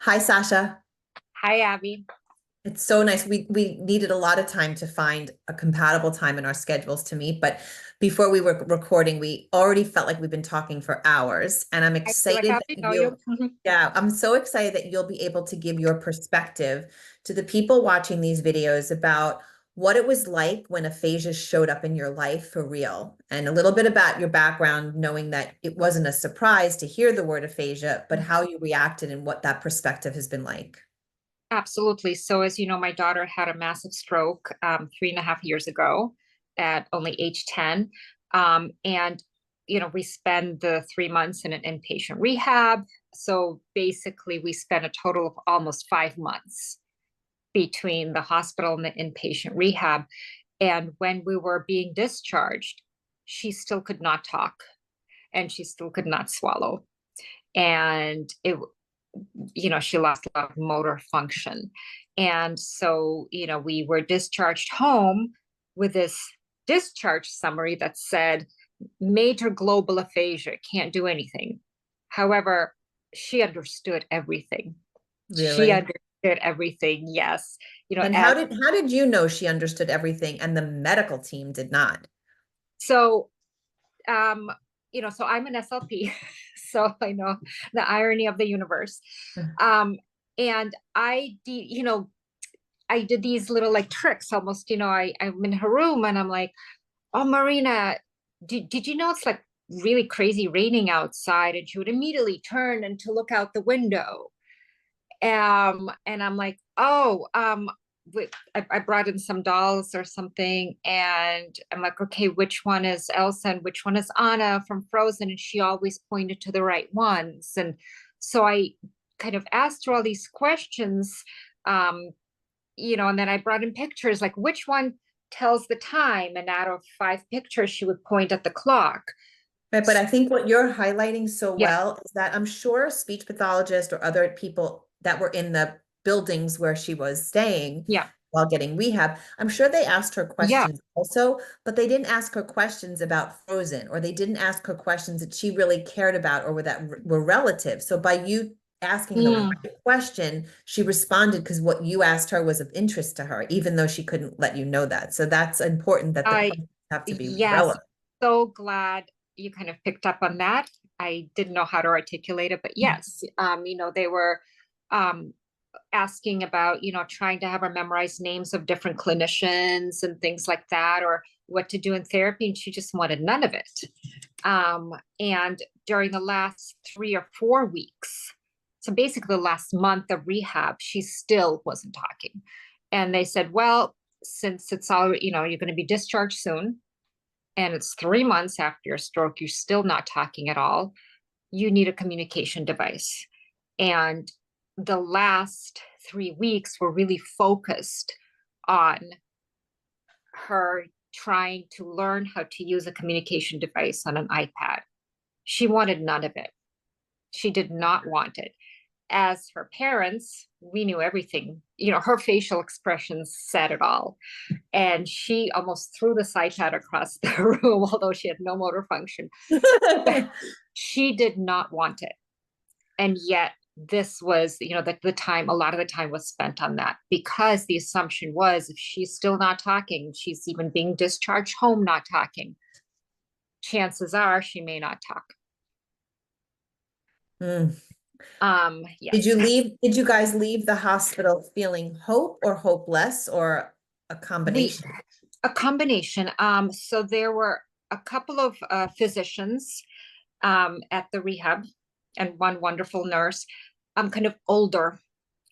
Hi, Sasha. Hi, Abby. It's so nice. We needed a lot of time to find a compatible time in our schedules to meet, but before we were recording, we already felt like we've been talking for hours, and I'm I feel like excited I that know you. yeah, I'm so excited that you'll be able to give your perspective to the people watching these videos about what it was like when aphasia showed up in your life for real, and a little bit about your background, knowing that it wasn't a surprise to hear the word aphasia, but how you reacted and what that perspective has been like. Absolutely. So, as you know, my daughter had a massive stroke 3.5 years ago at only age 10. And, we spent the 3 months in an inpatient rehab. So basically, we spent a total of almost 5 months between the hospital and the inpatient rehab. And when we were being discharged, she still could not talk and she still could not swallow. And she lost a lot of motor function. And so, we were discharged home with this discharge summary that said major global aphasia, can't do anything. However, she understood everything. She Really? understood everything. Yes. And At how did you know she understood everything and the medical team did not? so um so I'm an SLP, so I know the irony of the universe. Um and I did these little like tricks almost, I'm in her room and I'm like, oh, Marina, did you know it's like really crazy raining outside? And she would immediately turn and to look out the window. And I'm like, oh, I brought in some dolls or something. And I'm like, okay, which one is Elsa and which one is Anna from Frozen? And she always pointed to the right ones. And so I kind of asked her all these questions. Um, and then I brought in pictures like which one tells the time, and out of 5 pictures she would point at the clock. Right, but I think what you're highlighting so Yeah, well is that I'm sure a speech pathologist or other people that were in the buildings where she was staying yeah, while getting rehab, I'm sure they asked her yeah. questions also, but they didn't ask her questions about Frozen, or they didn't ask her questions that she really cared about or were relative. So by you asking the Mm, right question, she responded because what you asked her was of interest to her, even though she couldn't let you know that. So that's important that the I questions have to be Yes, relevant. so glad you kind of picked up on that. I didn't know how to articulate it, but yes, they were um asking about, trying to have her memorize names of different clinicians and things like that, or what to do in therapy, and she just wanted none of it. And during the last 3 or 4 weeks, so basically the last month of rehab, she still wasn't talking. And they said, well, since it's all, you're going to be discharged soon, and it's 3 months after your stroke, you're still not talking at all, you need a communication device. And the last 3 weeks were really focused on her trying to learn how to use a communication device on an iPad. She wanted none of it. She did not want it. As her parents, we knew everything. Her facial expressions said it all. And she almost threw the iPad across the room, although she had no motor function. She did not want it. And yet, this was, the time, a lot of the time was spent on that, because the assumption was if she's still not talking, she's even being discharged home not talking, chances are she may not talk. Mm. Yes, Did you guys leave the hospital feeling hope or hopeless or a we combination? a combination. So there were a couple of physicians at the rehab, and one wonderful nurse, kind of older,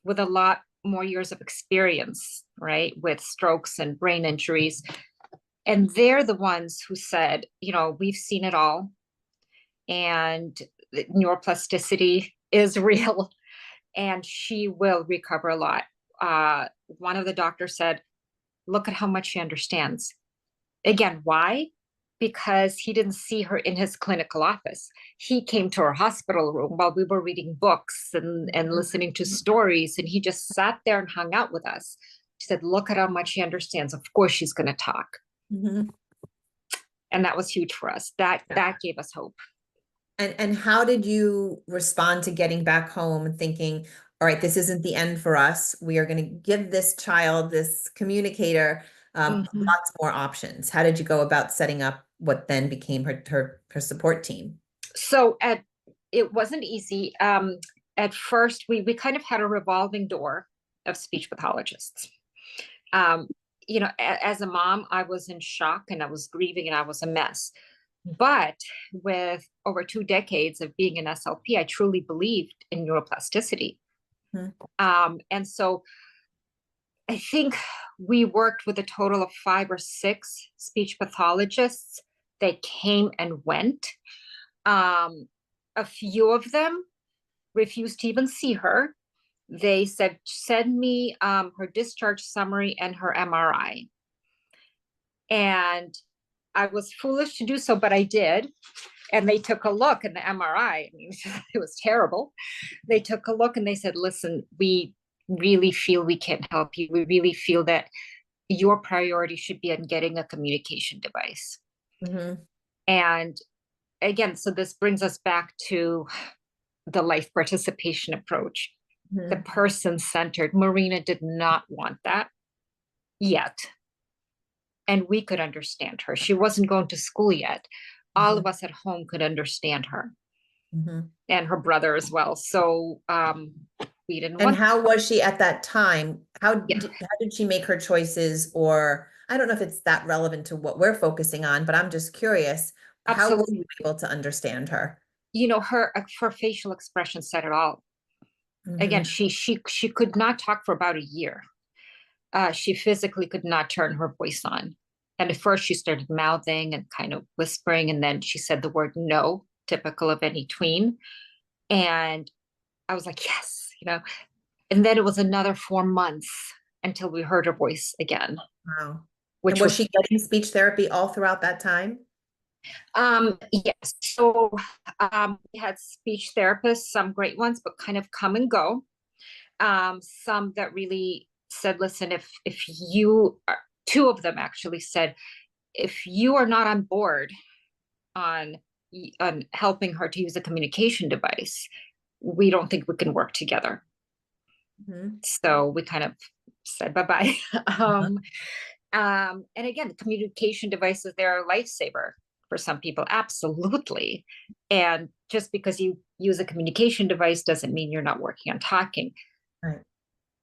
with a lot more years of experience, right, with strokes and brain injuries. And they're the ones who said, we've seen it all, and neuroplasticity is real, and she will recover a lot. One of the doctors said, look at how much she understands. Again, why? Because he didn't see her in his clinical office. He came to our hospital room while we were reading books and listening to stories, and he just sat there and hung out with us. She said, look at how much she understands. Of course she's going to talk. Mhm. And that was huge for us. That gave us hope. And how did you respond to getting back home and thinking, all right, this isn't the end for us. We are going to give this child, this communicator, Mhm. lots more options. How did you go about setting up what then became her support team? So it wasn't easy. At first, we kind of had a revolving door of speech pathologists. Um, as a mom, I was in shock and I was grieving and I was a mess. But with over 2 decades of being an SLP, I truly believed in neuroplasticity. Mhm. And so I think we worked with a total of 5 or 6 speech pathologists that came and went. Um, a few of them refused to even see her. They said, send me her discharge summary and her MRI. And I was foolish to do so, but I did. And they took a look in the MRI. I mean, it was terrible. They took a look and they said, listen, we really feel we can't help you. We really feel that your priority should be on getting a communication device. Mhm. And again, so this brings us back to the life participation approach, the Mhm. person centered. Marina did not want that yet. And we could understand her. She wasn't going to school yet. All of Mhm. us at home could understand her Mhm. and her brother as well. So we didn't And want, how was she at that time? yeah, How did she make her choices? Or I don't know if it's that relevant to what we're focusing on, but I'm just curious. How were absolutely. you able to understand her? Her facial expression said it all. Again, Hmm. she could not talk for about a year. She physically could not turn her voice on. And at first she started mouthing and kind of whispering, and then she said the word no, typical of any tween. And I was like, yes. And then it was another 4 months until we heard her voice again, Wow. And which was was she getting speech therapy all throughout that time? yes. So we had speech therapists, some great ones, but kind of come and go. Some that really said, listen, if you are, two of them actually said, if you are not on board on helping her to use a communication device, we don't think we can work together. Hmm. So we kind of said bye-bye. And again, the communication devices, they're a lifesaver for some people, absolutely. And just because you use a communication device doesn't mean you're not working on talking. Right.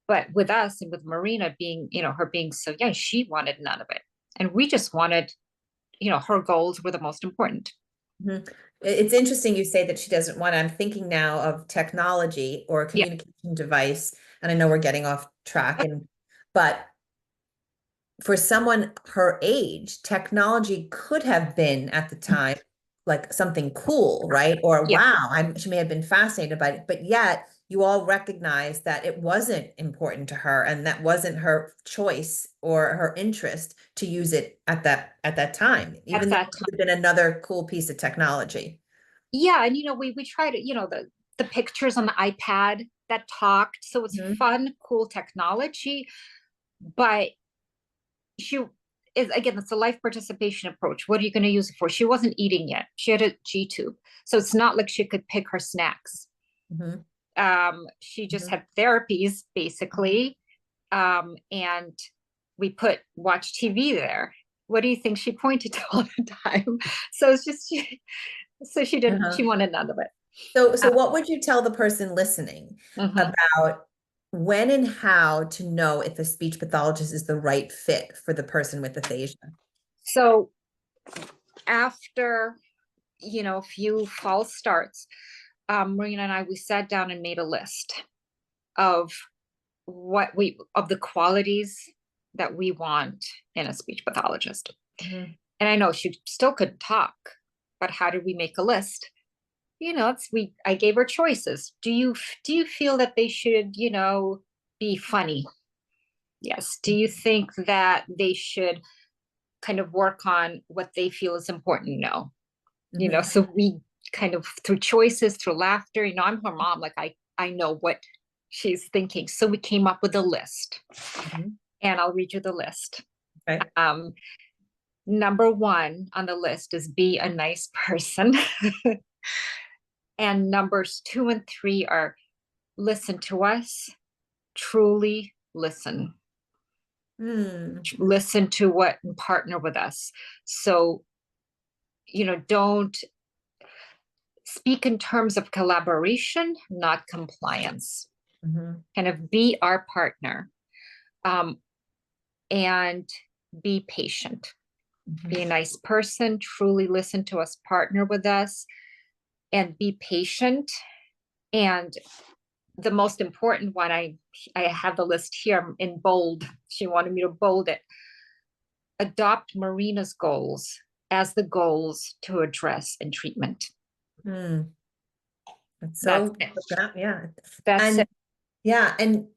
But with us and with Marina being, her being so young, she wanted none of it. And we just wanted, her goals were the most important. Mhm. It's interesting you say that she doesn't want. I'm thinking now of technology or a Yeah, communication device, and I know we're getting off track, but for someone her age, technology could have been at the time like something cool, right? Or yeah, wow, she may have been fascinated by it, but yet you all recognize that it wasn't important to her and that wasn't her choice or her interest to use it at that time, at even though that it time. could have been another cool piece of technology. Yeah, and we tried it, the pictures on the iPad that talked. So it's Mhm. fun, cool technology, but she is again, it's a life participation approach. What are you going to use it for? She wasn't eating yet. She had a G tube. So it's not like she could pick her snacks. Mhm. She just Mhm. had therapies basically. And we put watch TV there. What do you think she pointed to all the time? So it's just so she Uh-huh. wanted none of it. So Uh, what would you tell the person listening mhm. about when and how to know if a speech pathologist is the right fit for the person with aphasia? So after a few false starts, Marina and I, we sat down and made a list of of the qualities that we want in a speech pathologist. Mhm. And I know she still couldn't talk, but how did we make a list? I gave her choices. Do you feel that they should, be funny? Yes. Do you think that they should kind of work on what they feel is important? No. Mhm. So we kind of through choices, through laughter, I'm her mom, like I know what she's thinking. So we came up with a list. Mhm. And I'll read you the list. Okay. Um, Number one on the list is be a nice person. And numbers two and three are listen to us, truly listen. Hmm. Listen to what and partner with us. So, don't speak in terms of collaboration, not compliance. Mm-hmm. Kind of be our partner, um, and be patient. Mm-hmm. Be a nice person, truly listen to us, partner with us, and be patient. And the most important one, I have the list here in bold. She wanted me to bold it. Adopt Marina's goals as the goals to address and treatment. Hmm. That's That's so it. profound. Yeah. That's And it. yeah, and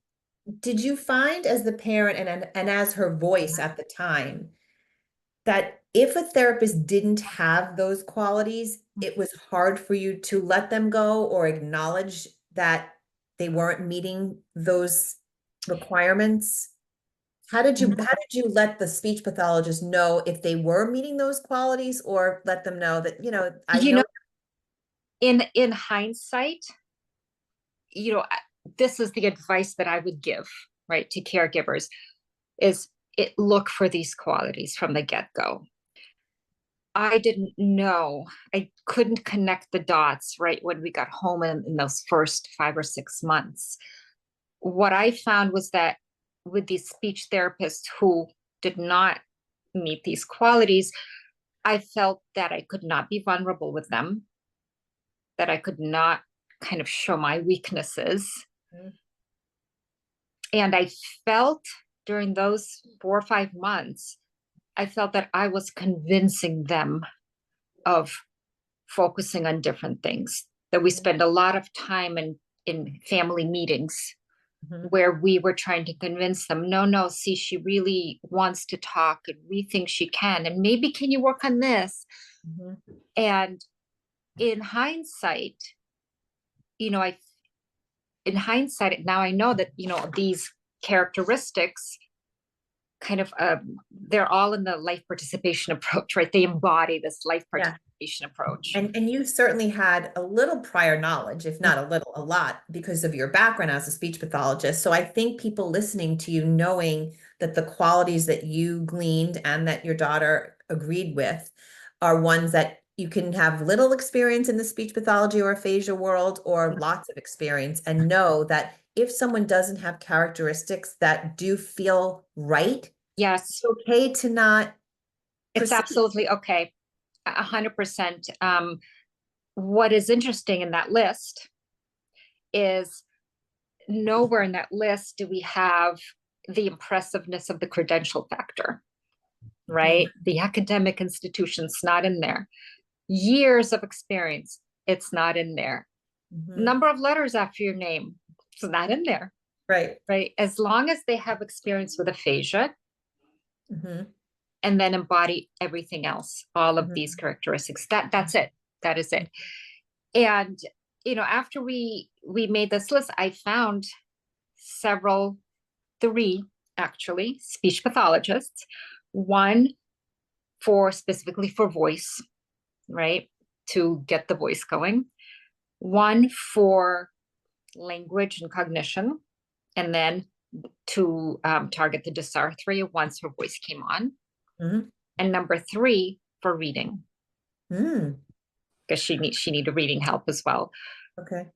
did you find as the parent and as her voice at the time that if a therapist didn't have those qualities, it was hard for you to let them go or acknowledge that they weren't meeting those requirements? How did you let the speech pathologist know if they were meeting those qualities or let them know that, I You know, know. in hindsight, you know, this is the advice that I would give, right, to caregivers is look for these qualities from the get-go. I didn't know. I couldn't connect the dots right when we got home in those first 5 or 6 months. What I found was that with these speech therapists who did not meet these qualities, I felt that I could not be vulnerable with them, that I could not kind of show my weaknesses. Mhm. And I felt during those 4 or 5 months, I felt that I was convincing them of focusing on different things, that we spend a lot of time in family meetings Mhm. where we were trying to convince them, no, no, see, she really wants to talk and we think she can. And maybe can you work on this? Mhm. And in hindsight, you know, I in hindsight, now I know that, these characteristics kind of they're all in the life participation approach, right? They embody this life Yeah. participation approach. And you certainly had a little prior knowledge, if not a little, a lot, because of your background as a speech pathologist. So I think people listening to you knowing that the qualities that you gleaned and that your daughter agreed with are ones that you can have little experience in the speech pathology or aphasia world or lots of experience and know that if someone doesn't have characteristics that do feel right, Yes, it's okay to not it's proceed. absolutely okay. 100%. What is interesting in that list is nowhere in that list do we have the impressiveness of the credential factor, Mhm. right? The academic institution's not in there. Years of experience, it's not in there. Mhm. Number of letters after your name, it's not in there, Right. right? As long as they have experience with aphasia Mhm. and then embody everything else, all of Mhm. these characteristics, that's it. That is it. And after we made this list, I found several, three actually, speech pathologists, one for specifically for voice, right, to get the voice going, one for language and cognition, and then to target the dysarthria once her voice came on, Mhm. and number three for reading, Mm. because she needed reading help as well. Okay.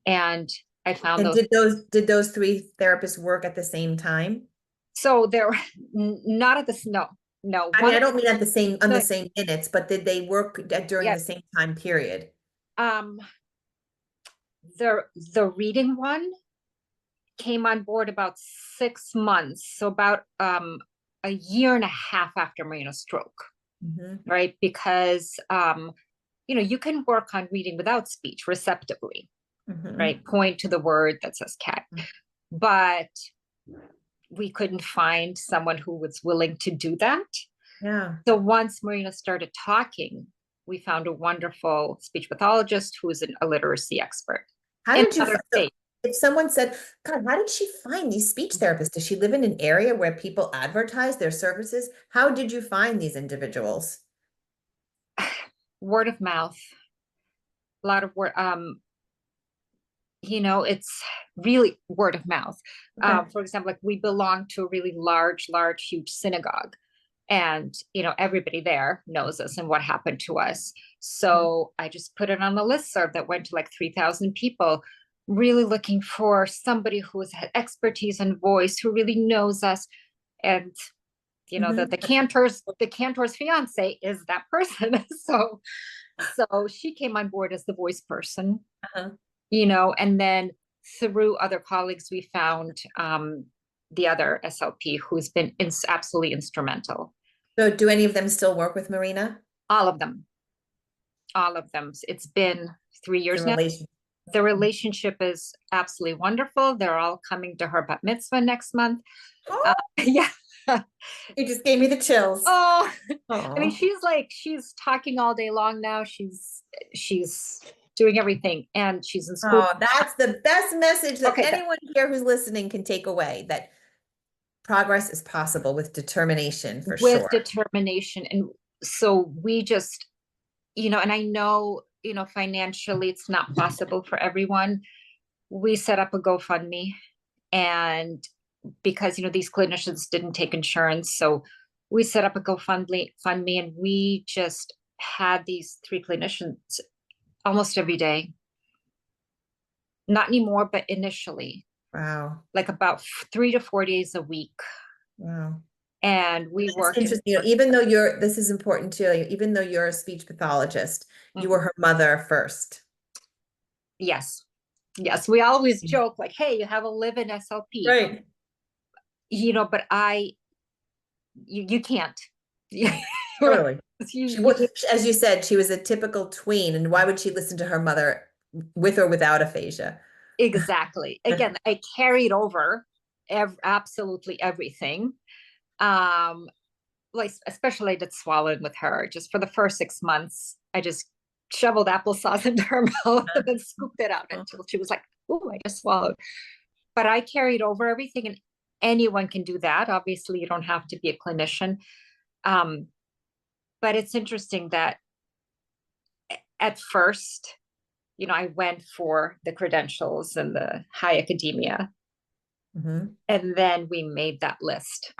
And I found And those. did those three therapists work at the same time? So they're not at this. No, no. I mean, One I of don't mean at the same on the the same minutes, but did they work during yeah. the same time period? Um, the reading one came on board about 6 months, so about a year and a half after Marina's stroke, Hmm. right? Because you can work on reading without speech receptively, Hmm. right? Point to the word that says cat, but we couldn't find someone who was willing to do that. Yeah. So once Marina started talking, we found a wonderful speech pathologist who is a literacy expert How in did you, another so state. if someone said, God, how did she find these speech therapists? Does she live in an area where people advertise their services? How did you find these individuals? Word of mouth, a lot of word. it's really word of mouth. Okay. For example, like we belong to a really large, huge synagogue. And, everybody there knows us and what happened to us. Mhm. So I just put it on a listserv that went to like 3,000 people, really looking for somebody who has had expertise and voice, who really knows us. And, Mhm. the cantor's fiance is that person. So she came on board as the voice person, Uh-huh. and then through other colleagues, we found the other SLP who's been absolutely instrumental. So do any of them still work with Marina? All of them, all of them. It's been 3 years The now. relation. The relationship is absolutely wonderful. They're all coming to her bat mitzvah next month. Oh, Yeah. you just gave me the chills. Oh, I mean, Oh. she's talking all day long now. She's doing everything, and she's in school. Oh, that's the best message that Okay, anyone here who's listening can take away, that progress is possible with determination for with sure. determination. And so we just, and I know, financially it's not possible for everyone. We set up a GoFundMe, and because, these clinicians didn't take insurance, so we set up a GoFundMe, and we just had these three clinicians almost every day. Not anymore, but initially, Wow. like about 3 to 4 days a week. Wow. And we It's worked in. interesting, even though this is important too, like, even though you're a speech pathologist, you were Mhm. her mother first. Yes. Yes. We always joke like, hey, you have a live-in SLP, Right. but you can't. Totally. She You, was, as you said, she was a typical tween, and why would she listen to her mother with or without aphasia? exactly. Again, I carried over absolutely everything. Um, like especially I did swallowing with her. Just for the first 6 months, I just shoveled applesauce into her mouth and then scooped it out until she was like, "Oh, I just swallowed." But I carried over everything, and anyone can do that. Obviously, you don't have to be a clinician. Um, but it's interesting that at first, I went for the credentials and the high academia, Mhm. and then we made that list,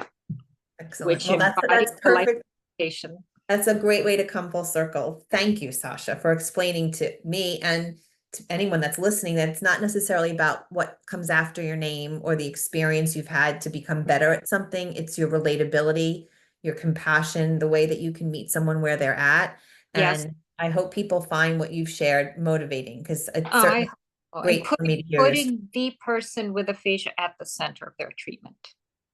Excellent. which Well, embodied that's the life perfect. education. That's a great way to come full circle. Thank you, Sasha, for explaining to me and to anyone that's listening that it's not necessarily about what comes after your name or the experience you've had to become better at something. It's your relatability, your compassion, the way that you can meet someone where they're at. Yes, And I hope people find what you've shared motivating, because it's I certainly and great for putting me to hear your story. putting the person with aphasia at the center of their treatment.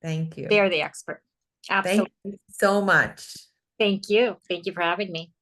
Thank you. They're the expert. Thank Absolutely. you so much. Thank you. Thank you for having me.